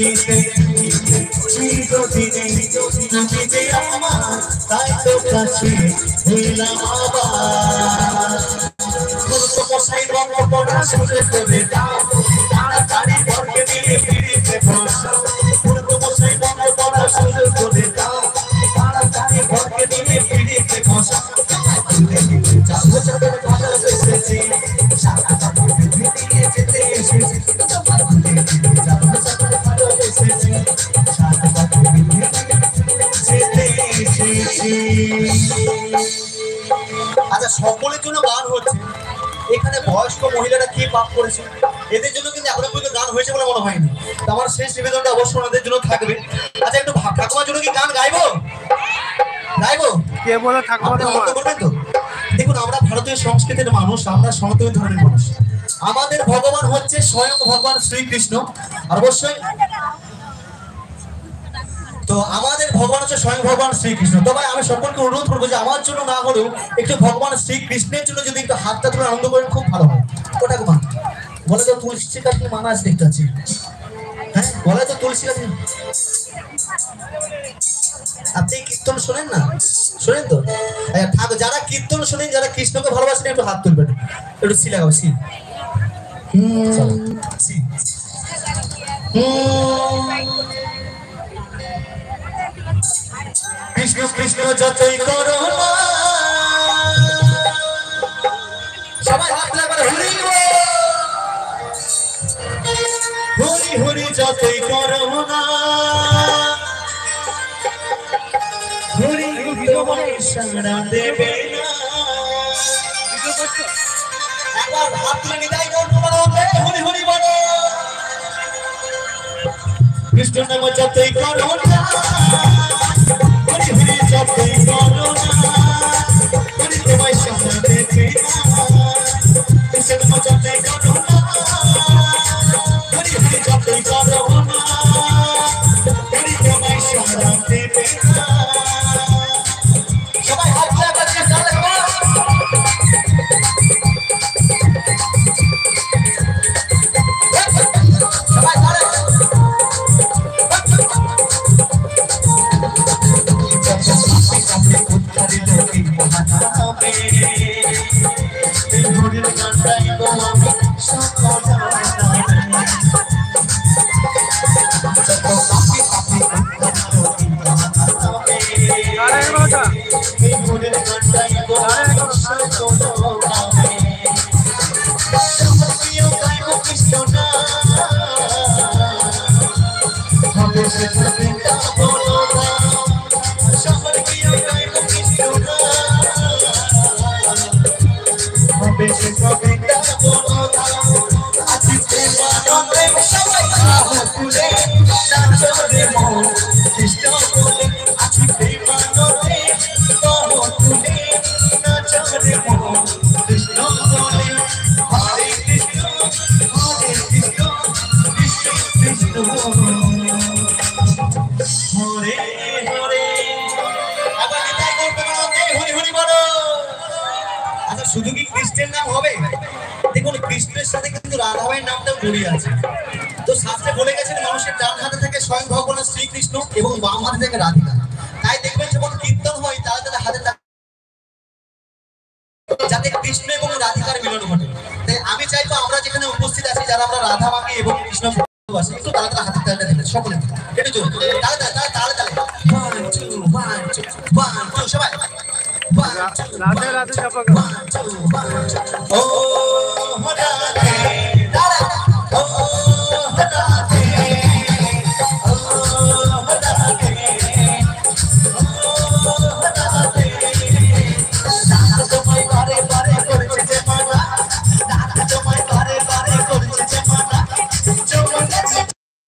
দিতে চিরদিনে তুমি যে আমার তাই তো কাছে হইলাম আবার মশাই রঙ পড়া শুরু করে দাও তাড়াতাড়ি ঘরকে নিয়ে ফিরিতে বসো মশাই রঙ পড়া শুরু করে দাও তাড়াতাড়ি ঘরকে নিয়ে ফিরিতে বসো আচ্ছা সকলের জন্য গান হচ্ছে এখানে বয়স্ক মহিলারা কি পাপ করেছে এদের জন্য কিন্তু এখনো পর্যন্ত গান হয়েছে বলে মনে হয়নি আমার শেষ নিবেদনটা অবশ্যই ওনাদের জন্য থাকবে আচ্ছা একটু ঠাকুমার জন্য কি গান গাইবো কে বলে ঠাকুমা করবেন তো দেখুন আমরা ভারতীয় সংস্কৃতির মানুষ আমরা সনাতনী ধর্মের মানুষ আমাদের ভগবান হচ্ছে স্বয়ং ভগবান শ্রীকৃষ্ণ আর অবশ্যই তো আমাদের ভগবান হচ্ছে স্বয়ং ভগবান শ্রীকৃষ্ণ তো ভাই আমি সকলকে অনুরোধ করবো যে আমার জন্য না হলেও একটু ভগবান শ্রীকৃষ্ণের জন্য যদি একটু হাতটা তুলে আনন্দ করেন খুব ভালো হয় ওটা মান বলে তো তুলসী কাঠি মানা আছে দেখতে পাচ্ছি হ্যাঁ বলে তো তুলসী কাঠি আপনি কীর্তন শোনেন না শোনেন তো ঠাকুর যারা কীর্তন শোনেন যারা কৃষ্ণকে ভালোবাসেন একটু হাত তুলবেন একটু সি লাগাও সি কৃষ্ণ কৃষ্ণ যতই করো সবাই হাত লাগাবে হরি হরি হরি যতই করো না হরি তোমায় সারা দেবে না একবার হাত তুলে নিতাই গৌর হরি হরি বলো কৃষ্ণ নাম যতই করো না হরি হরি যতই করো না হরি তোমায় সারা দেবে না কৃষ্ণ নাম যতই করো না হরি হরি যতই করো না হরি তোমায় সারা দেবে না সবাই হাত লাগাচ্ছে তাহলে সবাই তাহলে শুধু কি কৃষ্ণের নাম হবে দেখুন কৃষ্ণের সাথে কিন্তু রাধাবাইয়ের নামটাও জড়িয়ে আছে তো শাস্ত্রে বলে গেছেন মানুষের ডান হাতে থাকে স্বয়ং ভগবান শ্রীকৃষ্ণ এবং বাম হাতে থাকে রাধিকা তাই দেখবেন যখন কীর্তন হয় তারা তাদের হাতে যাতে কৃষ্ণ এবং রাধিকার মিলন ঘটে তাই আমি চাইবো আমরা যেখানে উপস্থিত আছি যারা আমরা রাধা মাকে এবং কৃষ্ণ ভালোবাসি একটু তারা তারা হাতে তালে দিলেন সকলে একটু জোরে তালে তালে তালে তালে 1 2 1 2 1 2 সবাই রাধে রাধে জপ করো 1 2 1 2 ও